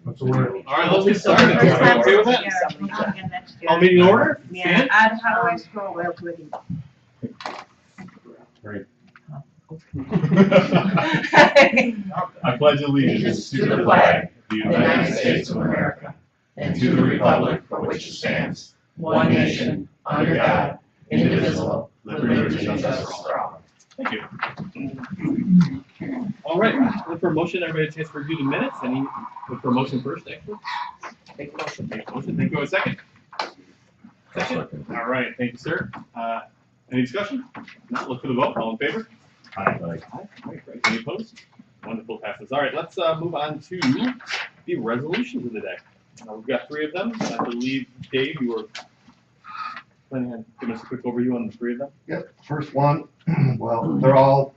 That's the word. All right, let's get started. First time Okay with that? again next year. All meeting in order? Yeah, Stan? how do I scroll well to it? Great. I pledge allegiance to the flag of the United States of America and to the republic for which it stands, one nation, under God, indivisible, with liberty and justice for all. Thank you. All right, look for a motion. Everybody has a chance to review the minutes. Any, look for a motion first, actually. Make a motion. Make a motion. Thank you. A second. Second. All right, thank you, sir. Any discussion? Not, look for the vote. All in favor? Aye. All right, great. Any opposed? Wonderful, passes. All right, let's move on to the resolutions of the day. We've got 3 of them. I believe, Dave, you were planning on giving us a quick overview on the 3 of them. Yep, first one, well, they're all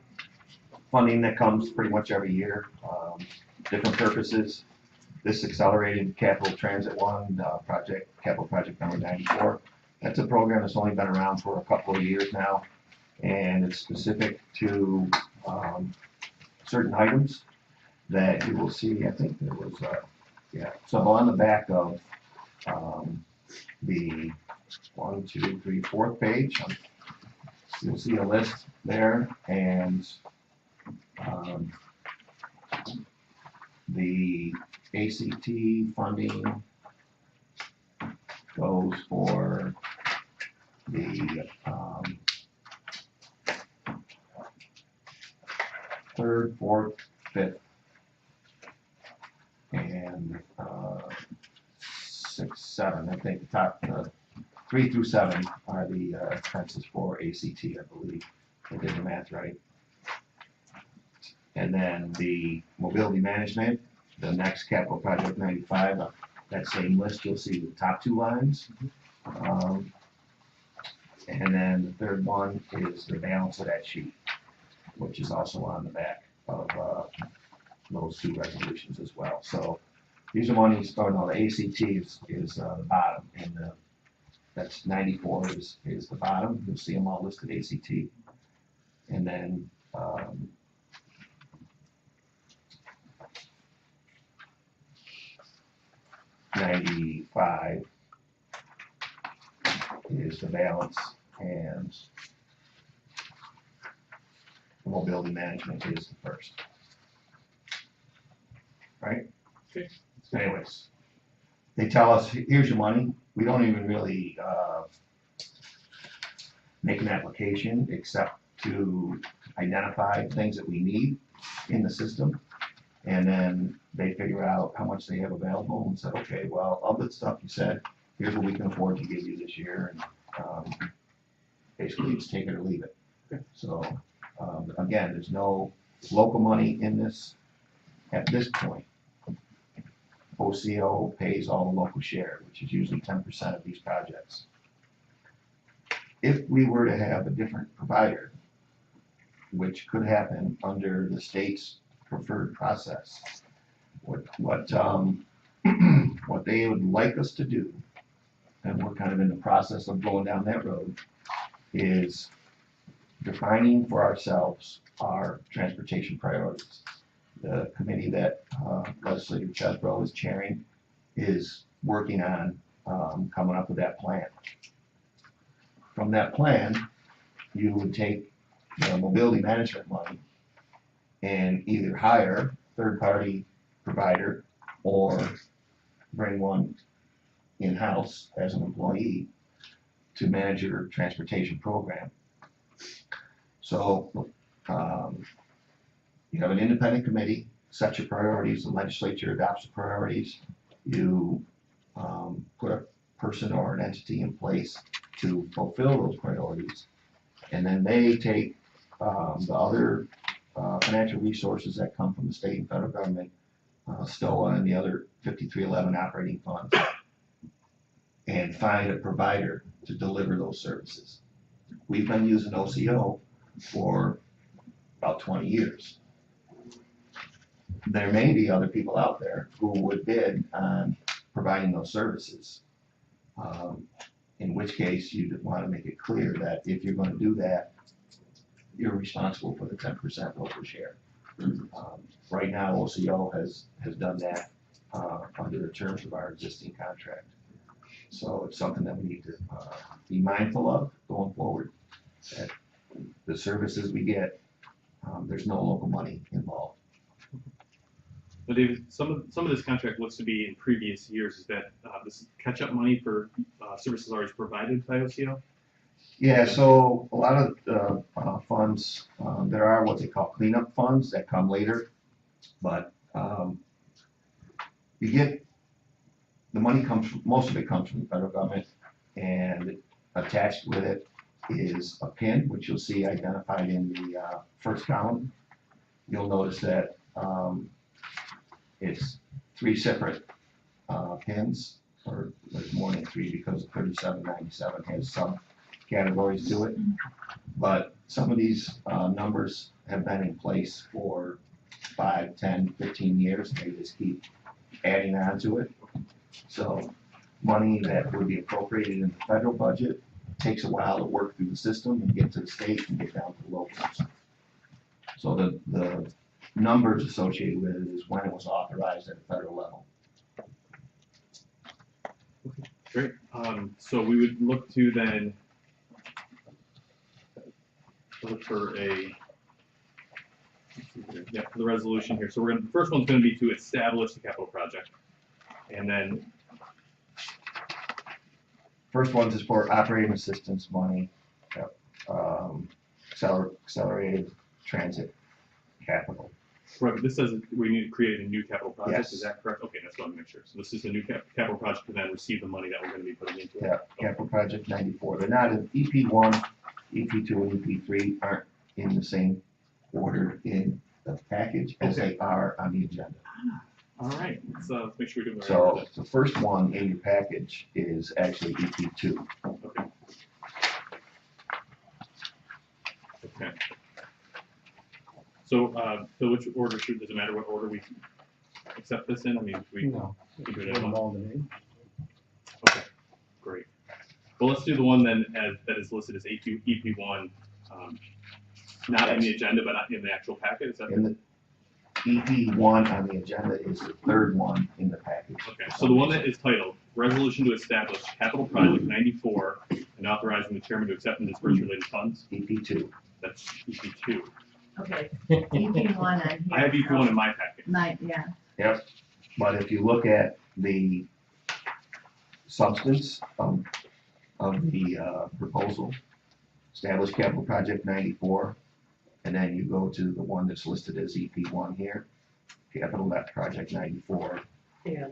funding that comes pretty much every year, different purposes. This accelerated capital transit one, capital project number 94. That's a program that's only been around for a couple of years now, and it's specific to certain items that you will see. I think there was, so on the back of the 1, 2, 3, 4th page, you'll see a list there, and the ACT funding goes for the 3rd, 4th, 5th, and 6, 7. I think the top 3 through 7 are the expenses for ACT, I believe. I did the math right. And then the mobility management, the next capital project 95, that same list, you'll see the top 2 lines. And then the 3rd one is the balance of that sheet, which is also on the back of those 2 resolutions as well. So these are monies, the ACT is the bottom, and that's 94 is the bottom. You'll see them all listed ACT. And then 95 is the balance, and mobility management is the first. Right? Okay. Anyways, they tell us, here's your money. We don't even really make an application except to identify things that we need in the system. And then they figure out how much they have available and said, okay, well, of the stuff you said, here's what we can afford to give you this year. And basically it's take it or leave it. Okay. So again, there's no local money in this at this point. OCO pays all the local share, which is usually 10% of these projects. If we were to have a different provider, which could happen under the state's preferred process, what they would like us to do, and we're kind of in the process of going down that road, is defining for ourselves our transportation priorities. The committee that Legislator Chesbro is chairing is working on coming up with that plan. From that plan, you would take the mobility management money and either hire a third-party provider or bring one in-house as an employee to manage your transportation program. So you have an independent committee, set your priorities, the legislature adopts the priorities, you put a person or an entity in place to fulfill those priorities, and then they take the other financial resources that come from the state and federal government, STOA and the other 5311 operating funds, and find a provider to deliver those services. We've been using OCO for about 20 years. There may be other people out there who would bid on providing those services. In which case you want to make it clear that if you're going to do that, you're responsible for the 10% local share. Right now, OCO has done that under the terms of our existing contract. So it's something that we need to be mindful of going forward. That the services we get, there's no local money involved. But David, some of this contract looks to be in previous years. Is that this catch-up money for services already provided by OCO? Yeah, so a lot of funds, there are what they call cleanup funds that come later, but you get, the money most of it comes from the federal government, and attached with it is a pin, which you'll see identified in the first column. You'll notice that it's 3 separate pins, or there's more than 3 because 3797 has some categories to it. But some of these numbers have been in place for 5, 10, 15 years. They just keep adding on to it. So money that would be appropriated in the federal budget takes a while to work through the system and get to the state and get down to the locals. So the numbers associated with it is when it was authorized at the federal level. Great. So we would look to then look for a for the resolution here. So the first one's going to be to establish the capital project, and then First one's is for operating assistance money, accelerated transit capital. right, but this says we need to create a new capital project. Yes. Is that correct? Okay, that's what I want to make sure. So this is a new capital project to then receive the money that we're going to be putting into it. Yeah, capital project 94. They're not in EP1, EP2, and EP3 aren't in the same order in the package as they are on the agenda. All right, let's make sure we do the right So order. the first one in your package is actually EP2. Okay. Okay. So, Phil, which order does it matter what order we accept this in? I mean, we No. can do it in one. All the name. Okay, great. Well, let's do the one then that is listed as EP1, not in the agenda, but not in the actual packet. Is that In the EP1 on the agenda is the third one in the package. okay? So the one that is titled "Resolution to Establish Capital Project 94 and Authorizing the Chairman to Accept and Disperse Related Funds." EP2. That's EP2. Okay, EP1 on here. I have EP1 in my packet. Yeah, Yep, but if you look at the substance of the proposal, establish capital project 94, and then you go to the one that's listed as EP1 here, capital project 94, Yeah,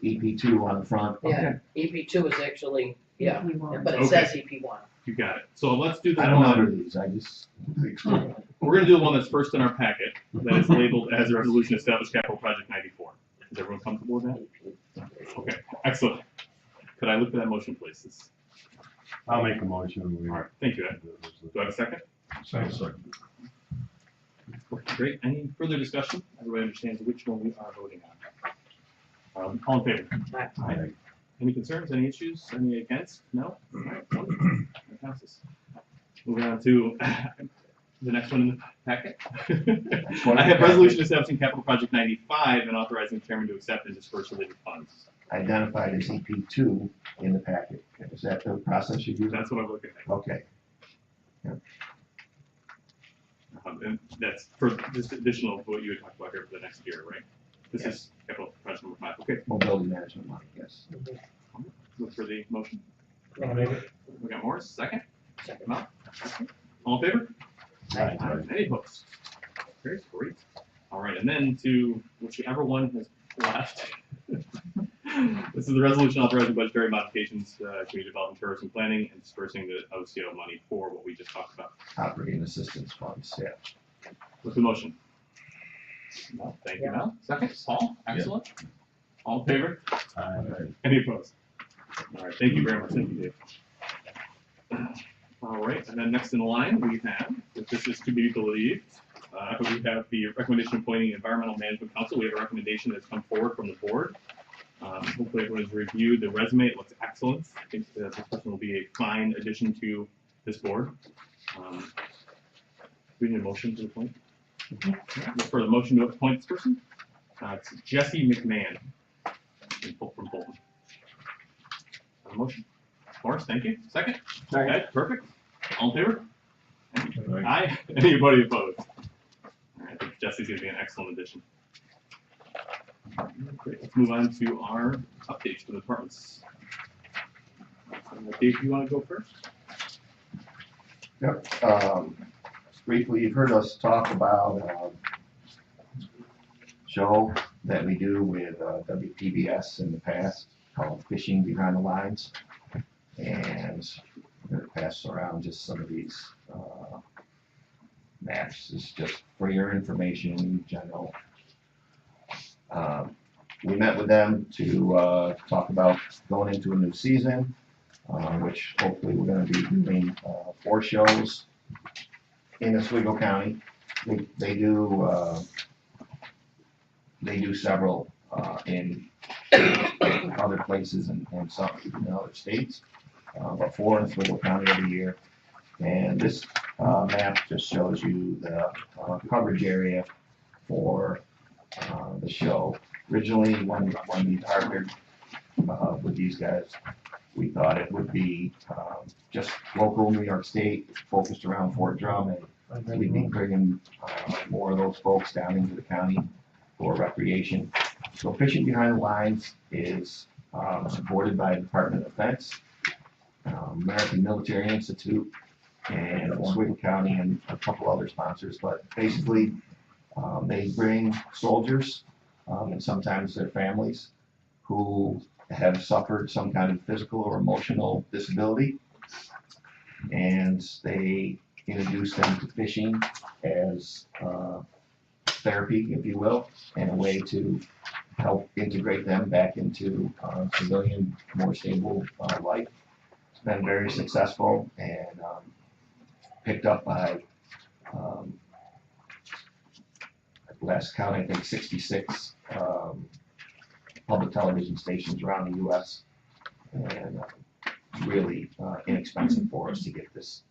EP2 on the front. yeah, EP2 is actually, yeah, EP1. but it Okay. says EP1. You got it. So let's do the I don't one. number these, I just explain. We're going to do the one that's first in our packet that is labeled as a resolution to establish capital project 94. Is everyone comfortable with that? Okay, excellent. Could I look for that motion, please? I'll make a motion. All right, thank you, Ed. Do I have a second? Second. Great. Any further discussion? Everybody understands which one we are voting on. All in favor? Aye. Any concerns, any issues, any against? No? All right, wonderful. That passes. Moving on to the next one in the packet. I have resolution establishing capital project 95 and authorizing the chairman to accept and disperse related funds. Identified as EP2 in the packet. Is that the process you use? That's what I'm looking at. Okay, And that's for just additional to what you had talked about here for the next year, right? This is capital project number 5. Okay, mobility management money, yes. look for the motion. I'll make it. We got Morris, second. Second. Mel? Second. All in favor? Aye. Any opposed? Very great. All right, and then to whichever one has left. This is the resolution authorizing budgetary modifications, community development, tourism planning, and dispersing the OCO money for what we just talked about. Operating assistance funds, yeah. What's the motion? Mel, thank you, Mel. Second, Paul, excellent. All in favor? Aye. Any opposed? All right, thank you very much. Thank you, Dave. All right, and then next in line, we have, if this is to be believed, we have the recommendation appointing environmental management council. We have a recommendation that's come forward from the board. Hopefully everyone has reviewed the resume. It looks excellent. I think this person will be a fine addition to this board. We need a motion to appoint. Look for the motion to appoint this person. It's Jesse McMahon. from Fulton. Have a motion? Morris, thank you. Second? Second. Ed, perfect. All in favor? Aye. Aye. Anybody opposed? All right, I think Jesse's gonna be an excellent addition. Great, let's move on to our updates for the departments. Dave, you wanna go first? Yep, briefly, you've heard us talk about, show that we do with, WPBS in the past called Fishing Behind the Lines. And I'm gonna pass around just some of these, maps. It's just for your information in general. We met with them to, talk about going into a new season, which hopefully we're gonna be doing, 4 shows in Oswego County. They do several, in other places and some in other states, but 4 in Oswego County every year. And this, map just shows you the, coverage area for, the show. Originally, when we partnered, with these guys, we thought it would be, just local New York State, focused around Fort Drum, and we'd be bringing, more of those folks down into the county for recreation. So Fishing Behind the Lines is, supported by the Department of Defense, American Military Institute, and Oswego County, and a couple other sponsors. But basically, they bring soldiers, and sometimes their families, who have suffered some kind of physical or emotional disability, and they introduce them to fishing as, therapy, if you will, and a way to help integrate them back into, civilian, more stable, life. It's been very successful, and, picked up by, at last count, I think 66, public television stations around the U.S. And really, inexpensive for us to get this,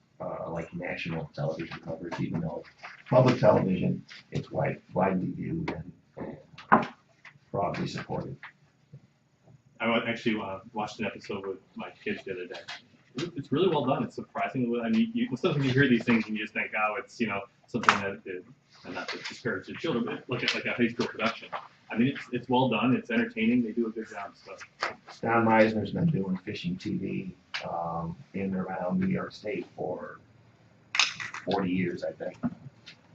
like national television coverage, even though public television, it's widely viewed and broadly supported. I actually watched an episode with my kids the other day. It's really well done. It's surprisingly well. I mean, sometimes you hear these things and you just think, oh, it's something that is, and not to discourage the children, but look at like a high school production. I mean, it's well done. It's entertaining. They do a good job. So Don Meisner's been doing fishing TV in and around New York State for 40 years, I think.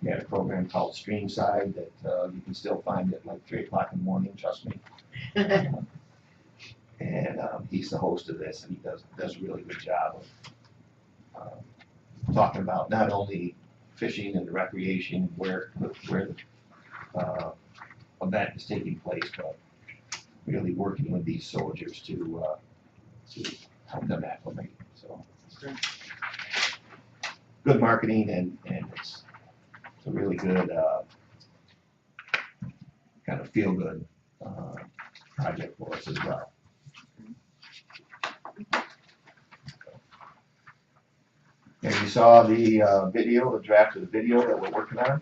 He had a program called Streamside that you can still find at like 3 o'clock in the morning, trust me. And he's the host of this, and he does a really good job of talking about not only fishing and the recreation, where the event is taking place, but really working with these soldiers to help them acclimate. So good marketing, and it's a really good kind of feel good project for us as well. And you saw the video, the draft of the video that we're working on.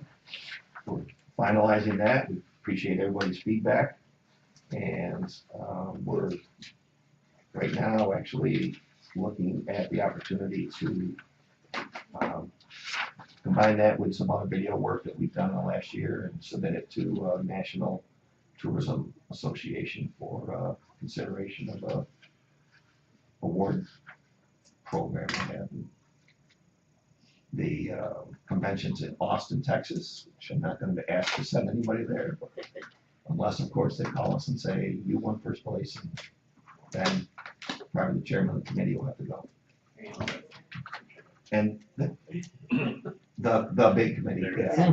We're finalizing that. We appreciate everybody's feedback. And we're right now actually looking at the opportunity to combine that with some other video work that we've done in the last year and submit it to National Tourism Association for consideration of a award program we have. The convention's in Austin, Texas, which I'm not going to ask to send anybody there, but unless, of course, they call us and say, you won first place, and then probably the chairman of the committee will have to go. And the big committee, yeah.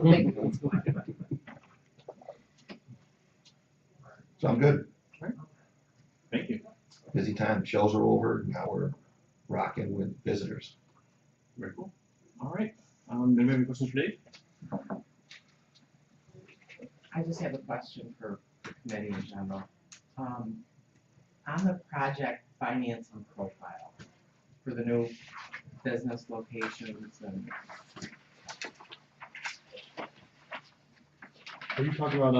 So I'm good. thank you. Busy time. Shows are over. Now we're rocking with visitors. Very cool. All right. Anybody have any questions for Dave? I just have a question for the committee in general. On the project financing profile for the new business locations and. Are you talking about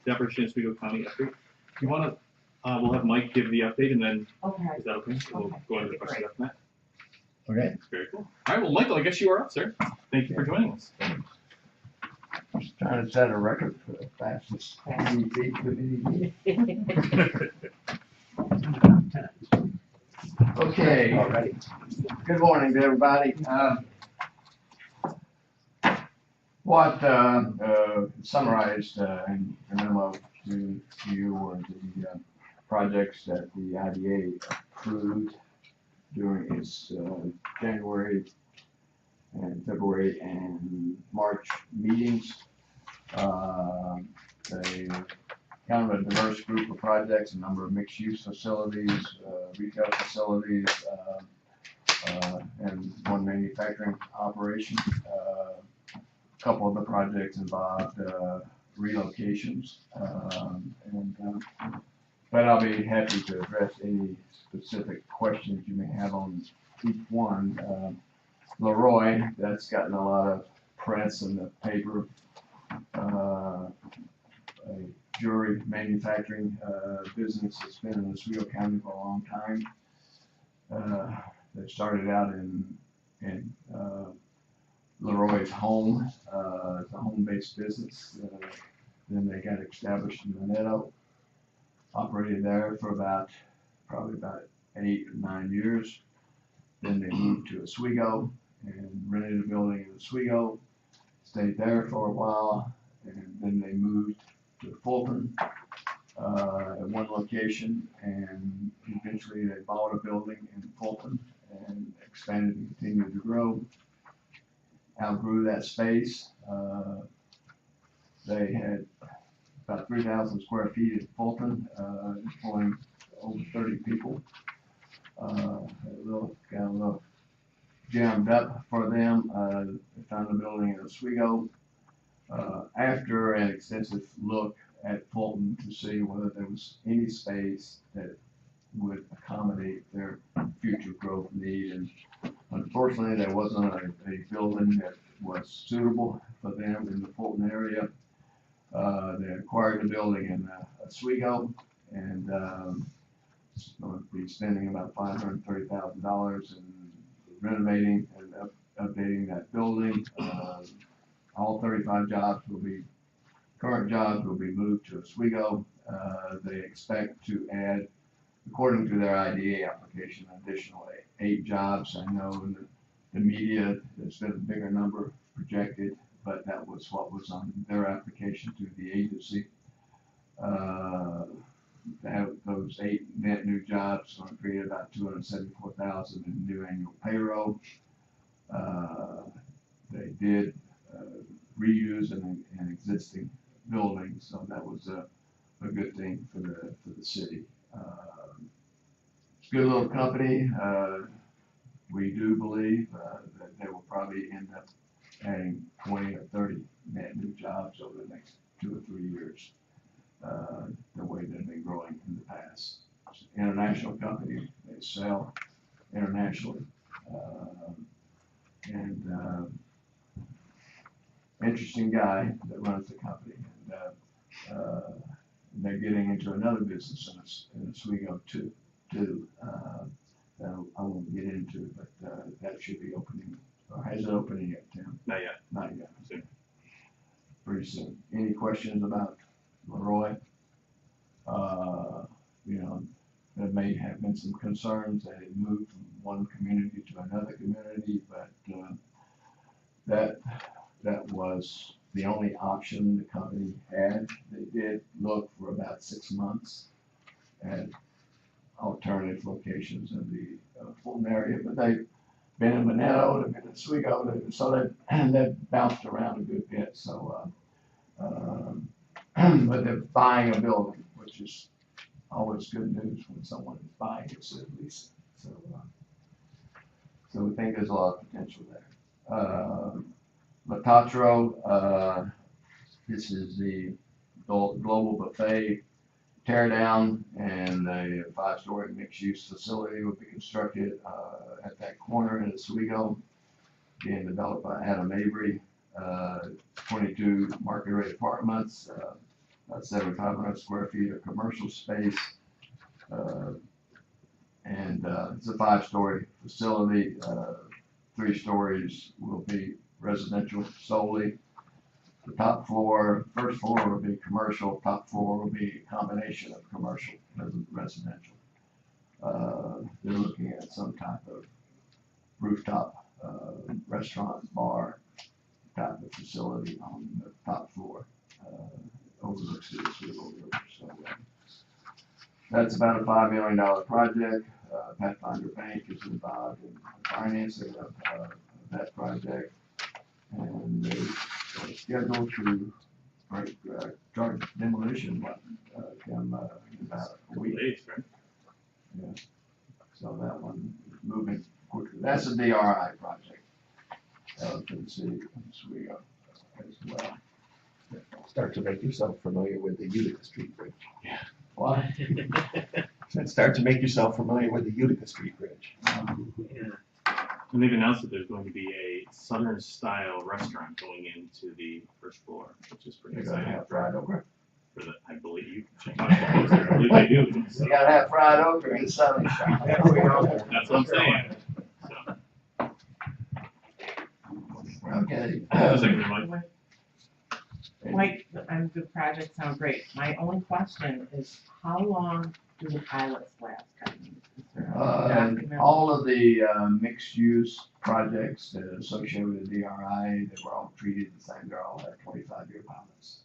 the Operation Oswego County update? You want to? We'll have Mike give the update and then, Okay. is that okay? We'll Okay, go into the that'd be question after that. Okay. Very cool. All right, well, Michael, I guess you are up, sir. Thank you for joining us. Just trying to set a record for the fastest MVP committee. Okay, Alrighty. good morning to everybody. What summarized in the memo to you were the projects that the IDA approved during its January and February and March meetings. They kind of a diverse group of projects, a number of mixed-use facilities, retail facilities, and one manufacturing operation. A couple of the projects involved relocations, but I'll be happy to address any specific questions you may have on each one. Leroy, that's gotten a lot of press in the paper. A jewelry manufacturing business that's been in Oswego County for a long time. They started out in Leroy's home, it's a home-based business. Then they got established in Manetto, operated there for probably about 8 or 9 years. Then they moved to Oswego and rented a building in Oswego, stayed there for a while, and then they moved to Fulton at one location, and eventually they bought a building in Fulton and expanded and continued to grow. Outgrew that space. They had about 3,000 square feet in Fulton, employing over 30 people. Got a little jammed up for them. They found a building in Oswego. After an extensive look at Fulton to see whether there was any space that would accommodate their future growth need, and unfortunately there wasn't a building that was suitable for them in the Fulton area. They acquired the building in Oswego, and going to be spending about $530,000 in renovating and updating that building. All 35 current jobs will be moved to Oswego. They expect to add, according to their IDA application, an additional 8 jobs. I know in the media there's been a bigger number projected, but that was what was on their application to the agency. Those 8 net new jobs are going to create about $274,000 in new annual payroll. They did reuse an existing building, so that was a good thing for the city. It's a good little company. We do believe that they will probably end up adding 20 or 30 net new jobs over the next 2 or 3 years, the way they've been growing in the past. It's an international company. They sell internationally. Interesting guy that runs the company, and they're getting into another business in Oswego too. That I won't get into, but that should be opening, or has it opening yet, Tim? Not yet. Not yet. Soon. Pretty soon. Any questions about Leroy? There may have been some concerns that it moved from one community to another community, but that was the only option the company had. They did look for about 6 months at alternative locations in the Fulton area, but they've been in Manetto, they've been in Oswego, so they've bounced around a good bit. So, but they're buying a building, which is always good news when someone is buying it instead of leasing. So we think there's a lot of potential there. Latatro, this is the global buffet tear down, and a 5-story mixed-use facility will be constructed at that corner in Oswego, being developed by Adam Avery. 22 market rate apartments, about 7,500 square feet of commercial space, It's a 5-story facility. 3 stories will be residential solely. The top floor, first floor will be commercial, top floor will be a combination of commercial and residential. They're looking at some type of rooftop, restaurant, bar type of facility on the top floor, overlooks the Oswego River. So, that's about a $5 million project. Pathfinder Bank is involved in financing of that project. And they're scheduled to start demolition in about a week. Days, right? Yeah. So that one is moving quickly. That's a DRI project. For the city of Oswego as well. Start to make yourself familiar with the Utica Street Bridge. What? Start to make yourself familiar with the Utica Street Bridge. And they've announced that there's going to be a southern style restaurant going into the first floor, which is pretty You're gonna exciting. have fried okra. For the, I believe you should talk about it. I believe they do. So You gotta have fried okra in Southern Style. that's what I'm saying. So, Okay. second, Mike. Mike, the project sounds great. My only question is, how long do the pilots last? I mean, is there a document? All of the mixed-use projects that are associated with the DRI, they were all treated the same. They're all at 25-year pilots.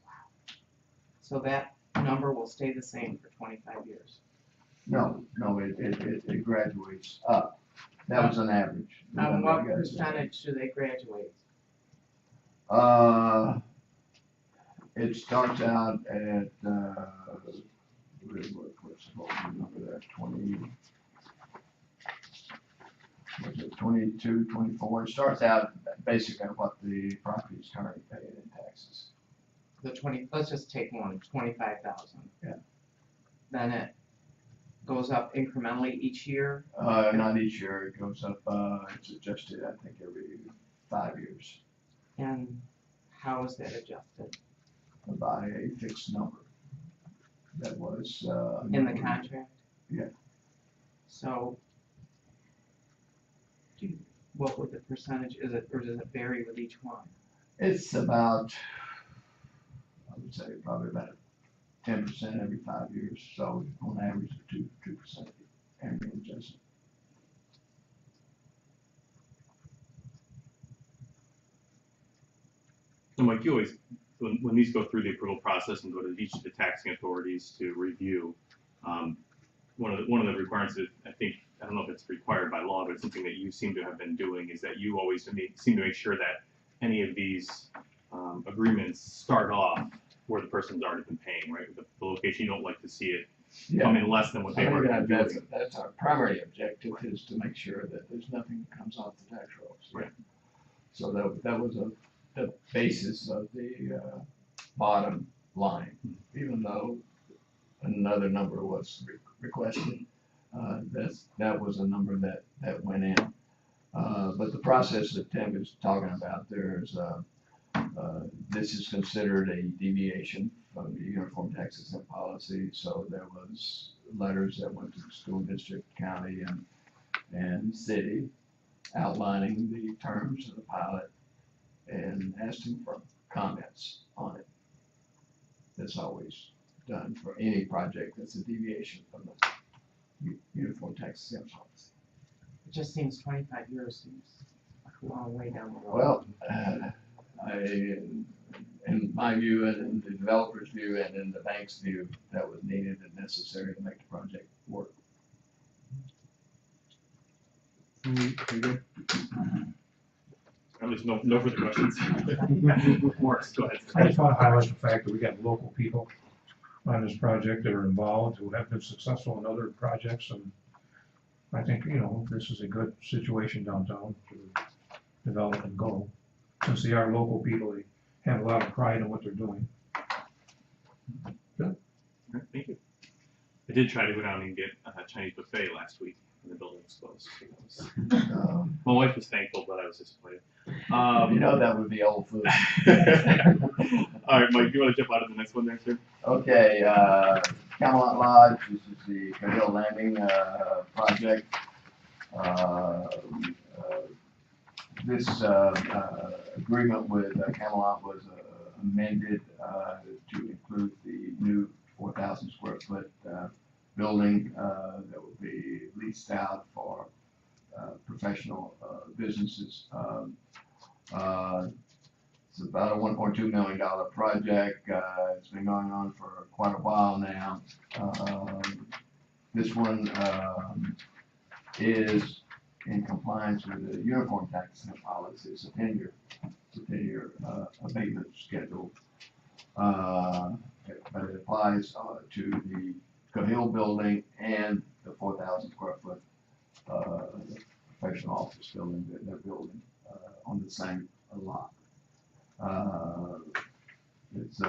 So that number will stay the same for 25 years? No, it graduates up. That was an average. What percentage do they graduate? It starts out at, what's the number there, 20, was it 22, 24? It starts out basically at what the property is currently paying in taxes. Let's just take one, 25,000. Yeah. Then it goes up incrementally each year? Not each year, it goes up, it's adjusted, I think, every 5 years And how is that adjusted? by a fixed number. That was, In the contract? Yeah. So, what would the percentage, or does it vary with each one? It's about, I would say, probably about 10% every 5 years, so on average, 2% annual adjustment. So Mike, you always, when these go through the approval process and go to each of the taxing authorities to review, one of the requirements is, I think, I don't know if it's required by law, but it's something that you seem to have been doing, is that you always seem to make sure that any of these agreements start off where the person's already been paying, right? The location, you don't like to see it come in less than what they were doing. That's our primary objective, is to make sure that there's nothing that comes off the tax rolls. Right. So that was the basis of the bottom line, even though another number was requested. That was a number that went in. But the process that Tim is talking about, this is considered a deviation from the uniform tax exempt policy. So there was letters that went to the school district, county, and city outlining the terms of the pilot and asking for comments on it. That's always done for any project that's a deviation from the uniform tax exempt policy. It just seems 25 years seems like a long way down the road. Well, in my view, and in the developer's view, and in the bank's view, that was needed and necessary to make the project work. Very good. At least no further questions. Morris, go ahead. I just want to highlight the fact that we got local people on this project that are involved, who have been successful in other projects, and I think, this is a good situation downtown to develop and go. Since they are local people, they have a lot of pride in what they're doing. All right, thank you. I did try to go down and get a Chinese buffet last week when the building was closed. So that was, my wife was thankful, but I was disappointed. That would be old food. All right, Mike, do you want to jump out of the next one there, sir? Okay, Camelot Lodge, this is the Cahill Landing, project. This, agreement with Camelot was amended, to include the new 4,000 square foot, building, that will be leased out for, professional, businesses. It's about a $1.2 million project. It's been going on for quite a while now. This one is in compliance with the uniform tax policy. It's a 10-year abatement schedule. But it applies to the Cahill building and the 4,000 square foot professional office building that they're building on the same lot. It's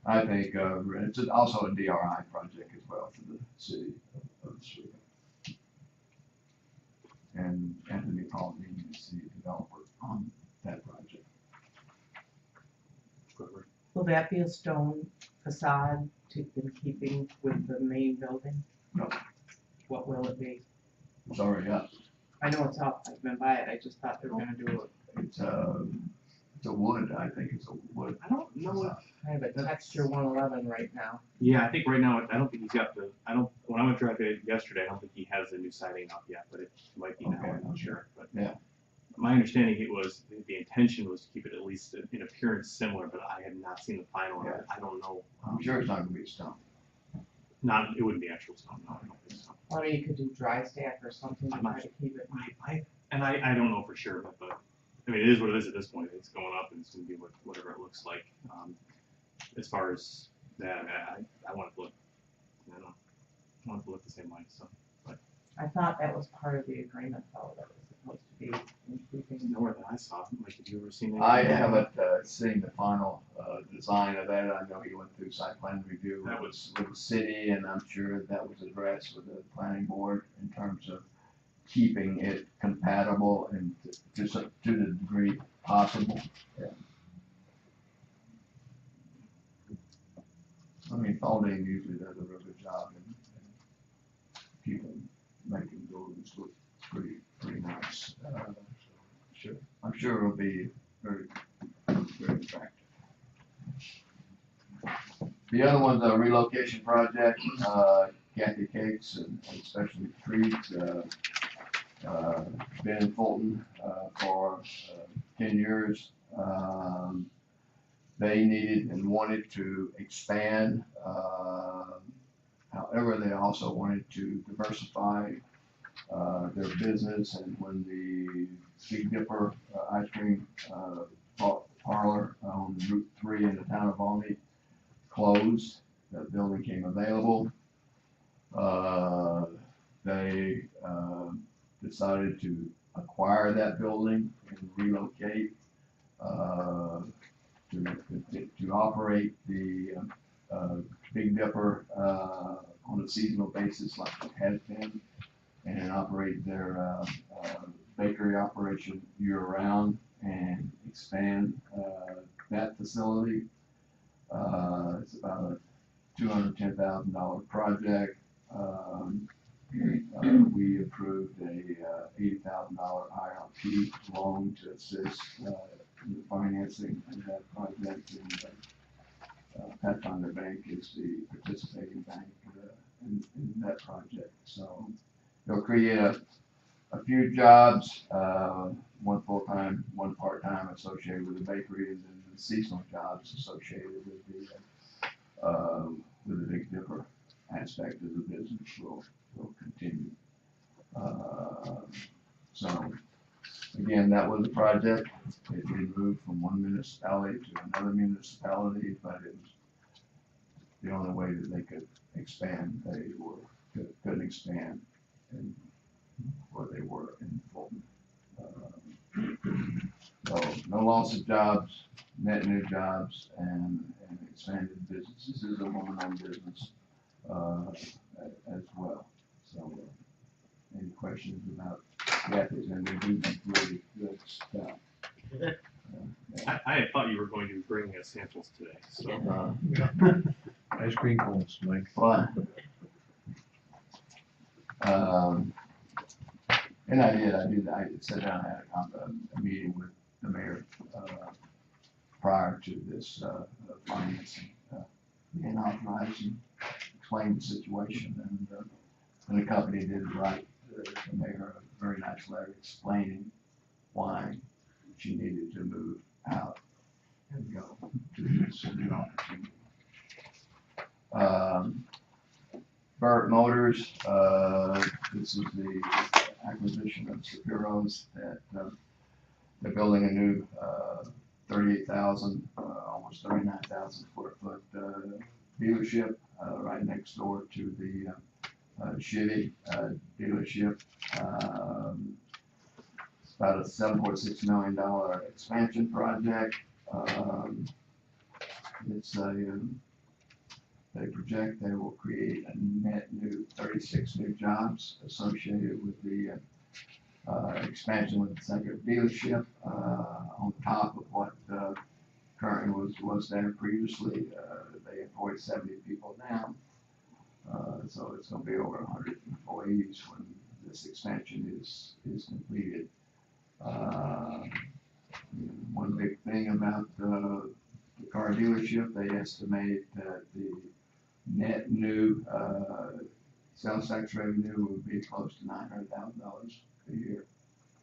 I think it's also a DRI project as well for the city of Oswego. And Anthony Paul is the developer on that project. Will that be a stone facade in keeping with the main building? No. What will it be? It's already up. I know it's up, I've been by it, I just thought they were gonna do It's a wood, I think it's a wood. I don't know if, I have a texture 111 right now. yeah, I think right now, I don't think he's got the, when I went to drive it yesterday, I don't think he has the new siding up yet, but it might be now, Okay. I'm not sure. But Yeah. my understanding it was, the intention was to keep it at least in appearance similar, but I have not seen the final, and I don't know. I'm sure it's not gonna be stone. It wouldn't be actual stone, no, I don't think so. Or you could do dry stack or something to try to keep it. I don't know for sure, but I mean, it is what it is at this point. It's going up and it's gonna be whatever it looks like. As far as that, I want it to look, I don't know, I want it to look the same way, so. I thought that was part of the agreement though, that was supposed to be in keeping. Nowhere that I saw, like, have you ever seen it? I haven't seen the final design of that. I know he went through site plan review That with the city, and I'm sure that was addressed with the planning board in terms of keeping it compatible and to the degree possible. Yeah. I mean, Paulding usually does a real good job in keeping, making buildings look pretty nice. Sure. I'm sure it'll be very attractive. The other one's a relocation project, Kathy Cakes and Specialty Treats, been in Fulton, for 10 years. They needed and wanted to expand, however, they also wanted to diversify their business, and when the Big Dipper ice cream parlor on Route 3 in the town of Albany closed, that building came available. They decided to acquire that building and relocate to operate the Big Dipper on a seasonal basis like it has been, and operate their bakery operation year-round and expand that facility. It's about a $210,000 project. We approved a $80,000 IRP loan to assist in the financing of that project, and Pathfinder Bank is the participating bank in that project. So it'll create a few jobs, one full-time, one part-time associated with the bakery, and then the seasonal jobs associated with the Big Dipper aspect of the business will continue. So again, that was a project. It did move from one municipality to another municipality, but it was the only way that they could expand. They couldn't expand in where they were in Fulton. So no loss of jobs, net new jobs, and expanded business. This is a woman-owned business as well. So any questions about Kathy's, and they do really good stuff. I had thought you were going to be bringing us samples today, so. Ice cream cones, Mike. But, and I did sit down and had a meeting with the mayor, prior to this, financing, being authorized and explained the situation, and the company did it right. The mayor, a very nice letter explaining why she needed to move out and go to this new opportunity. Burt Motors, this is the acquisition of Sapiro's that, they're building a new, 38,000, almost 39,000 square foot, dealership, right next door to the, Chevy, dealership. It's about a $7.6 million expansion project. It's a, they project they will create a net new 36 new jobs associated with the expansion with the second dealership, on top of what currently was there previously. They employ 70 people now. So it's gonna be over 100 employees when this expansion is completed. One big thing about the car dealership, they estimate that the net new sales tax revenue would be close to $900,000 a year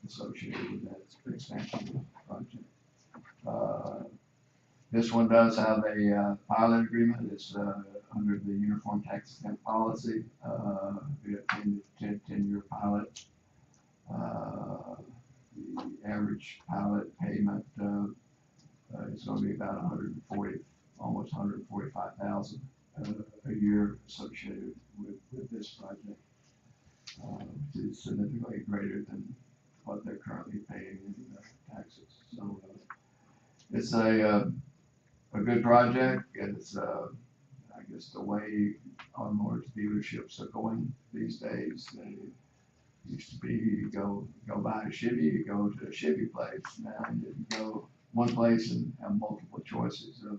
associated with that expansion project. This one does have a pilot agreement. It's under the Uniform Tax Exempt Policy, be a 10-year pilot. The average pilot payment is going to be about 140, almost 145,000 a year associated with this project. Which is significantly greater than what they're currently paying in taxes. So it's a good project. It's I guess the way automotive dealerships are going these days. They used to be you go buy a Chevy, you go to a Chevy place. Now you go one place and have multiple choices of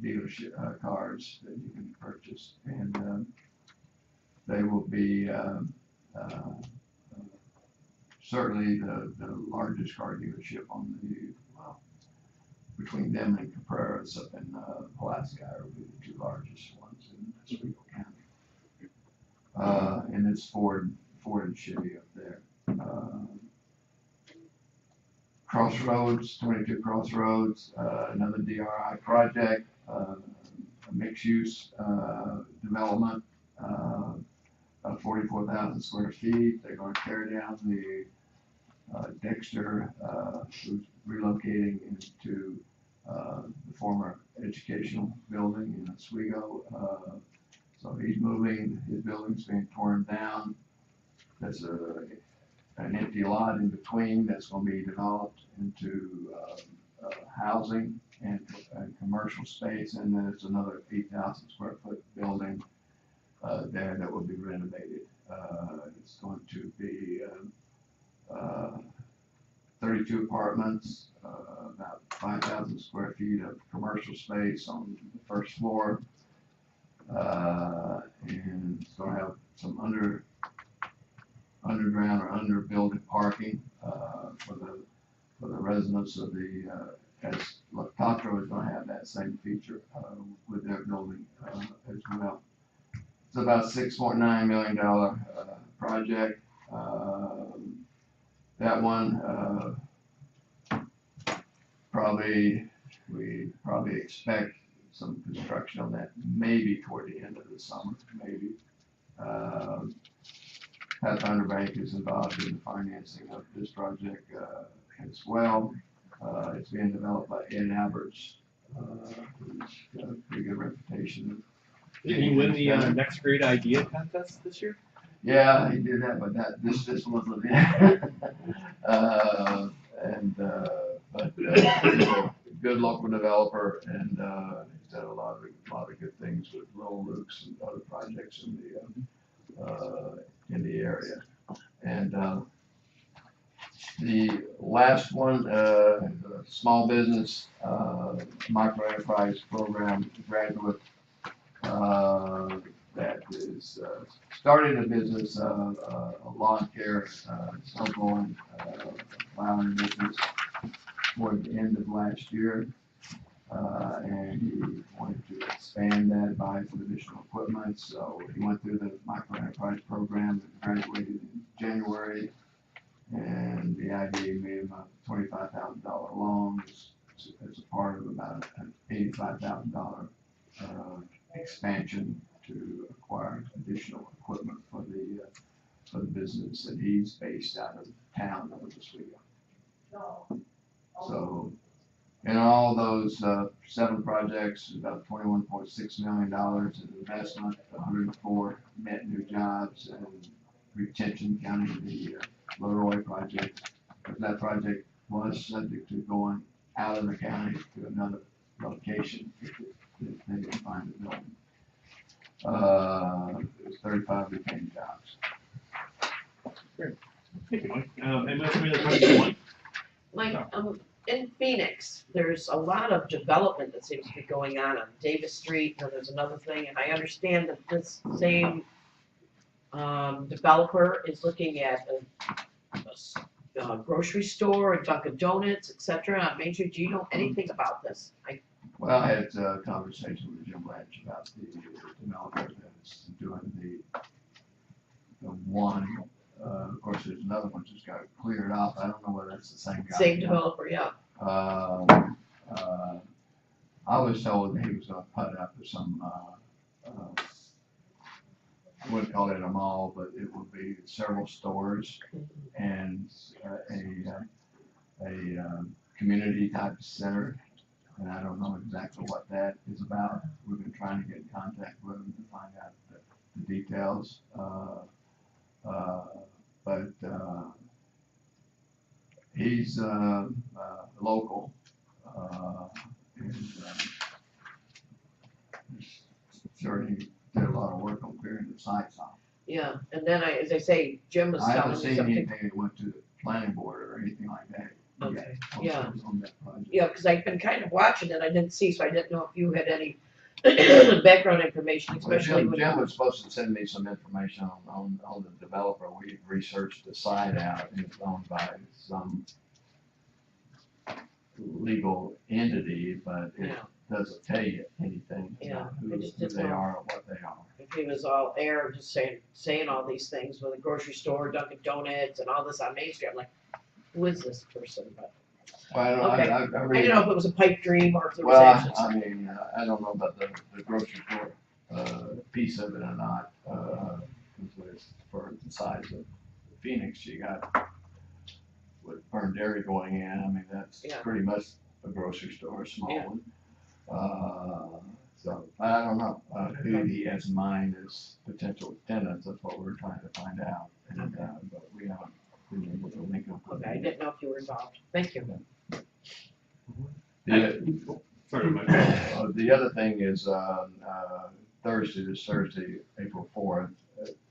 dealership cars that you can purchase, and they will be certainly the largest car dealership on the, well, between them and Caprara's up in Pulaski will be the two largest ones in Oswego County. And it's Ford and Chevy up there. Crossroads, 22 Crossroads, another DRI project, a mixed use development, 44,000 square feet. They're going to tear down the Dexter, who's relocating into the former educational building in Oswego. So he's moving, his building's being torn down. There's an empty lot in between that's going to be developed into housing and commercial space, and then there's another 8,000 square foot building there that will be renovated. It's going to be 32 apartments, about 5,000 square feet of commercial space on the first floor, and it's going to have some underground or under building parking for the residents of the as Tatro is going to have that same feature with their building as well. It's about $6.9 million project. That one we probably expect some construction on that maybe toward the end of the summer, maybe. Pathfinder Bank is involved in the financing of this project as well. It's being developed by Ed Alberts, who's got a pretty good reputation. Did he win the next great idea contest this year? Yeah, he did that, but this wasn't it. But he's a good local developer, and he's done a lot of good things with Little Luke's and other projects in the area. And The last one, the small business, micro enterprise program graduate, that is, started a business, a lawn care, snowblowing, plowing business toward the end of last year. And he wanted to expand that, buy some additional equipment, so he went through the micro enterprise program and graduated in January. And the IDA made him a $25,000 loan as a part of about an $85,000 expansion to acquire additional equipment for the business that he's based out of town of Oswego. So, in all those 7 projects, about $21.6 million in investment, 104 net new jobs, and retention counting the Leroy project. That project was subject to going out of the county to another location if they didn't find a building. It was 35 retained jobs. Thank you, Mike. Any other questions, Mike? Like, in Phoenix, there's a lot of development that seems to be going on Davis Street, and there's another thing, and I understand that this same developer is looking at a grocery store, a Dunkin' Donuts, et cetera, on Main Street. Do you know anything about this? Well, I had a conversation with Jim Blanch about the developer that's doing the one. Of course, there's another one just got cleared off. I don't know whether it's the same guy. Same developer, yeah. I was told that he was gonna put up some, I wouldn't call it a mall, but it would be several stores and a community type center. And I don't know exactly what that is about. We've been trying to get in contact with him to find out the details. But he's local, and certainly did a lot of work on clearing the sites off. Yeah, and then as I say, Jim was I telling haven't me seen something. anything that went to the planning board or anything like that. Okay, yet yeah. on that project. Yeah, because I've been kind of watching it, I didn't see, so I didn't know if you had any background information, Well, especially Jim, when. Jim was supposed to send me some information on the developer. We researched the site out, and it's owned by some legal entity, but it Yeah. doesn't tell you anything Yeah, about I who just didn't they know. are or what they are. If he was all air, just saying all these things with a grocery store, Dunkin' Donuts, and all this on Main Street, I'm like, who is this person? But Well, I don't, Okay. I I really. didn't know if it was a pipe dream or if there was Well, actually I something. mean, I don't know about the grocery store, piece of it or not, because for the size of Phoenix, you got with Burn Dairy going in, I mean, that's Yeah. pretty much a grocery store, a small Yeah. one. So, I don't know, who he has in mind as potential tenants, that's what we're trying to find out, and, but we haven't been able to link up with Okay, I him. didn't know if you were involved. Thank you. Sorry, Mike. The other thing is, this Thursday, April 4th,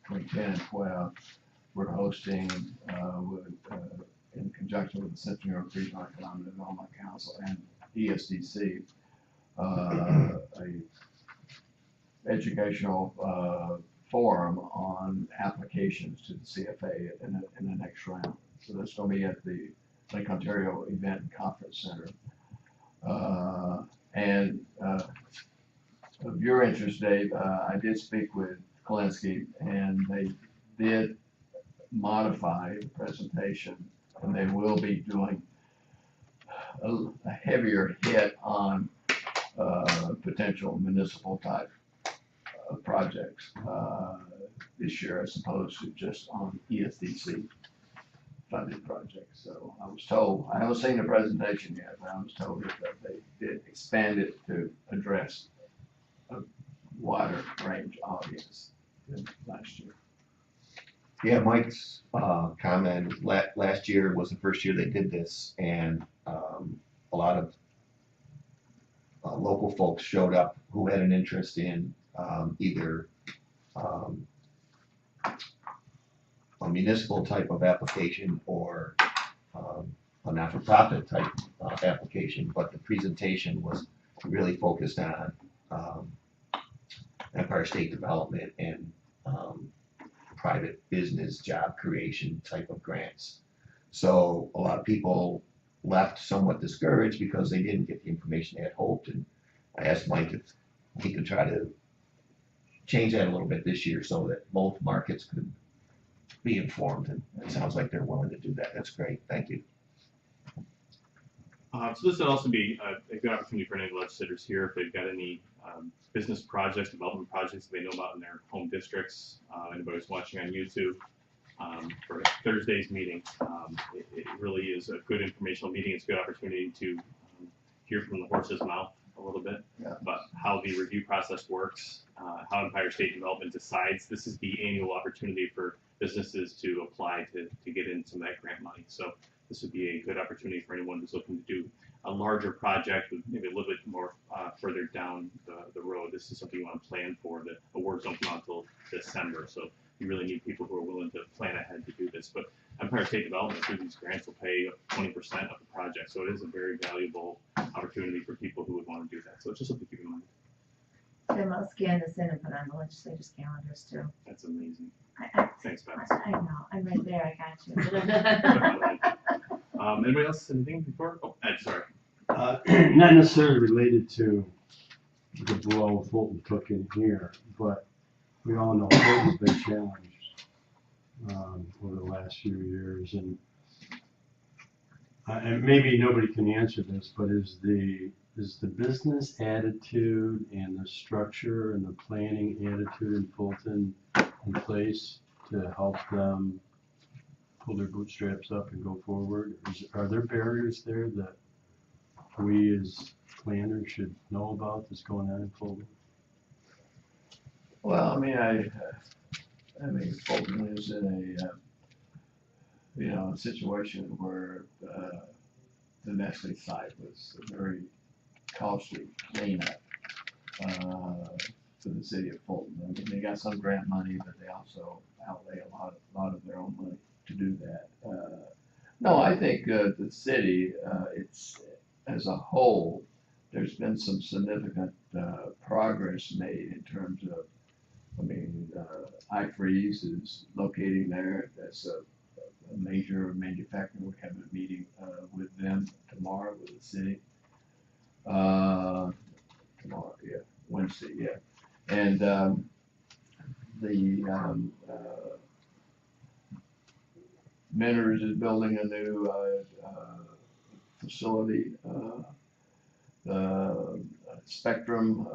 between 10 and 12, we're hosting, in conjunction with the Central New York Regional Economic Development Council and ESDC, a educational, forum on applications to the CFA in the next round. So that's gonna be at the Lake Ontario Event and Conference Center. If you're interested, Dave, I did speak with Kalinsky, and they did modify the presentation, and they will be doing a heavier hit on potential municipal type projects this year, as opposed to just on ESDC funded projects. So I was told, I haven't seen the presentation yet, but I was told that they did expand it to address a wider range audience than last year. Yeah, Mike's comment, last year was the first year they did this, and a lot of local folks showed up who had an interest in either a municipal type of application or a not-for-profit type application, but the presentation was really focused on Empire State Development and private business job creation type of grants. So a lot of people left somewhat discouraged because they didn't get the information they had hoped. And I asked Mike if he could try to change that a little bit this year so that both markets could be informed. And it sounds like they're willing to do that. That's great. Thank you. So this would also be a good opportunity for any legislators here if they've got any business projects, development projects that they know about in their home districts. Anybody who's watching on YouTube for Thursday's meeting, it really is a good informational meeting. It's a good opportunity to hear from the horse's mouth a little bit about how the review process works, how Empire State Development decides. This is the annual opportunity for businesses to apply to get in some of that grant money. So this would be a good opportunity for anyone who's looking to do a larger project with maybe a little bit more further down the road. This is something you want to plan for. The awards don't come out until December, so you really need people who are willing to plan ahead to do this. But Empire State Development through these grants will pay 20% of the project, so it is a very valuable opportunity for people who would want to do that. So it's just something to keep in mind. Tim, I'll scan this in and put on the legislators' calendars too. That's amazing. I Thanks, Beth. know, I'm right there, I got you. Anybody else, anything before? Oh, Ed, sorry. Not necessarily related to the blow Fulton took in here, but we all know Fulton's been challenged over the last few years, and maybe nobody can answer this, but is the business attitude and the structure and the planning attitude in Fulton in place to help them pull their bootstraps up and go forward? Are there barriers there that we as planners should know about that's going on in Fulton? Well, I mean, Fulton is in a situation where the Nestle site was a very costly cleanup for the city of Fulton. I mean, they got some grant money, but they also outlay a lot of their own money to do that. No, I think the city, it's as a whole, there's been some significant progress made in terms of, iFreeze is locating there. That's a major manufacturer. We're having a meeting with them tomorrow with the city. Wednesday, and Minners is building a new facility. Spectrum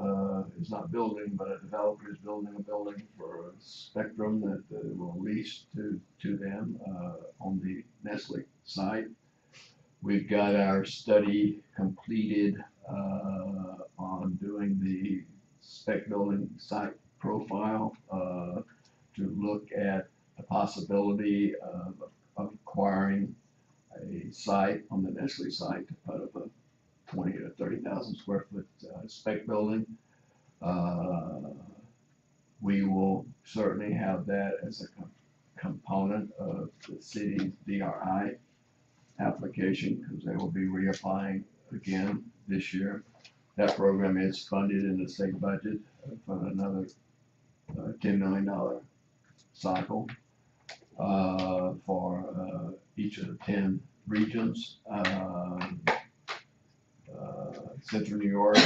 is not building, but a developer is building a building for Spectrum that will lease to them on the Nestle site. We've got our study completed on doing the spec building site profile to look at the possibility of acquiring a site on the Nestle site to put up a 20 to 30,000 square foot spec building. We will certainly have that as a component of the city's DRI application because they will be reapplying again this year. That program is funded in the state budget for another $10 million cycle for each of the 10 regions. Central New York,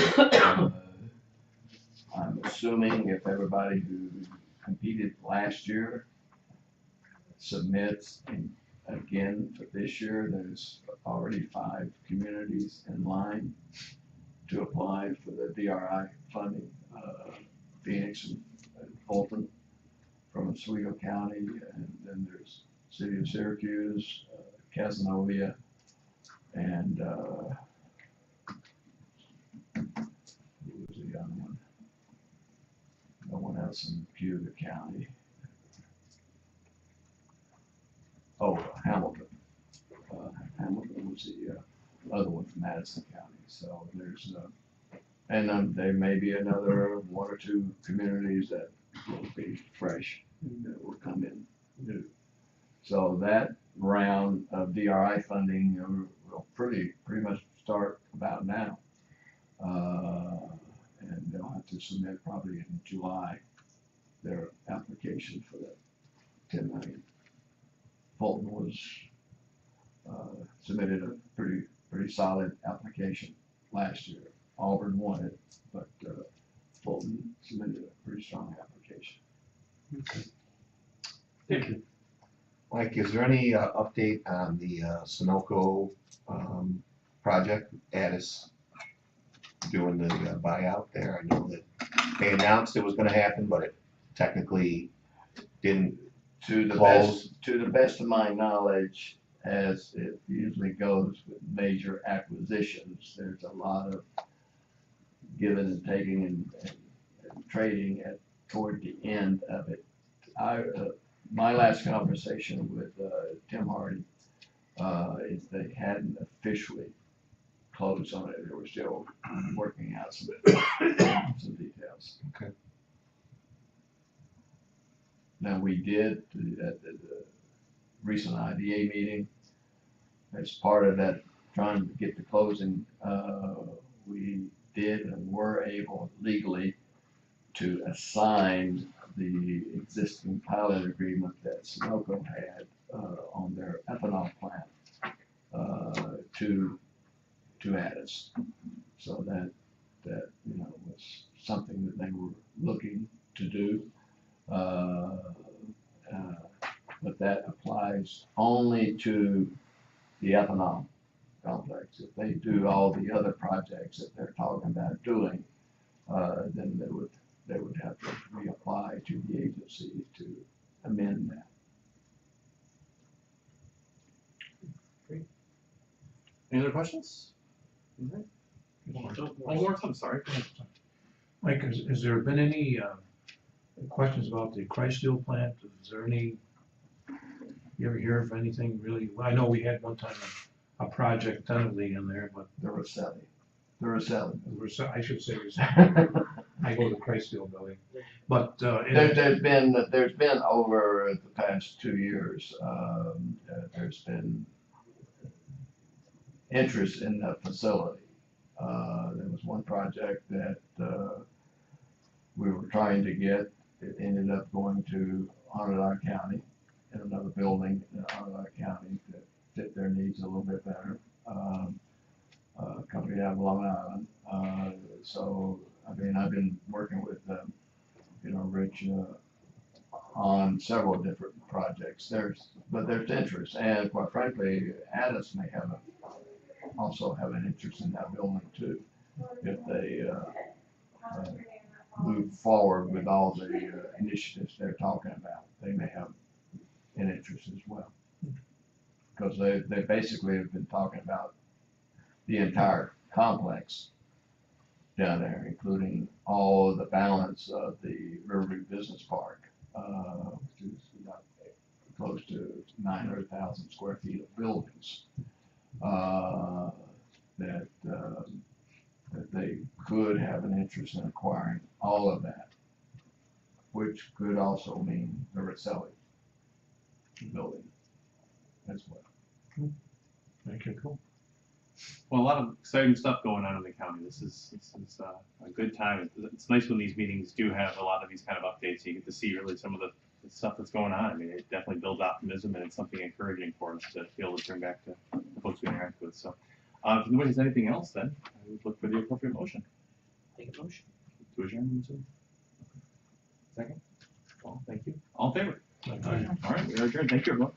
I'm assuming if everybody who competed last year submits again for this year, there's already 5 communities in line to apply for the DRI funding. Phoenix and Fulton from Oswego County, and then there's City of Syracuse, Casanova, and who was the other one? No one else in Cuyahoga County. Oh, Hamilton. Hamilton was the other one from Madison County. So there's, and there may be another 1 or 2 communities that will be fresh that will come in new. So that round of DRI funding pretty much start about now. And they'll have to submit probably in July their application for the 10 million. Fulton was, submitted a pretty solid application last year. Auburn won it, but, Fulton submitted a pretty strong application. Thank you. Mike, is there any update on the Sunoco project? Addis doing the buyout there. I know that they announced it was gonna happen, but it technically didn't close. To the best of my knowledge, as it usually goes with major acquisitions, there's a lot of giving and taking and trading toward the end of it. My last conversation with Tim Hardy is they hadn't officially closed on it. They were still working out some details. Okay. Now, we did at the recent IDA meeting, as part of that, trying to get the closing, we did and were able legally to assign the existing pilot agreement that Sunoco had on their ethanol plant to Addis. So that was something that they were looking to do. But that applies only to the ethanol complex. If they do all the other projects that they're talking about doing, then they would have to reapply to the agency to amend that. Great. Any other questions? Okay. One more time, sorry. Go ahead. Mike, has there been any questions about the Christsteel plant? Is there any, you ever hear of anything really? Well, I know we had one time a project tentatively in there, but The Rosselli. I should say, I go to the Christsteel building. But There's been over the past 2 years, there's been interest in the facility. There was one project that we were trying to get. It ended up going to Onondaga County in another building in Onondaga County that fit their needs a little bit better. A company out of Long Island. So, I mean, I've been working with, Rich, on several different projects. There's interest, and quite frankly, Addis may also have an interest in that building too, if they move forward with all the initiatives they're talking about. They may have an interest as well, because they basically have been talking about the entire complex down there, including all the balance of the Riverview Business Park, which is about close to 900,000 square feet of buildings, that they could have an interest in acquiring all of that, which could also mean the Rosselli building as well. thank you, cool. Well, a lot of exciting stuff going on in the county. This is a good time. It's nice when these meetings do have a lot of these kind of updates. You get to see really some of the stuff that's going on. I mean, it definitely builds optimism, and it's something encouraging for us to be able to turn back to the folks we interact with. So, if nobody has anything else, then I would look for the appropriate motion. Make a motion. To adjourn. Second. Well, thank you. All in favor? All right, we are adjourned. Thank you, everyone.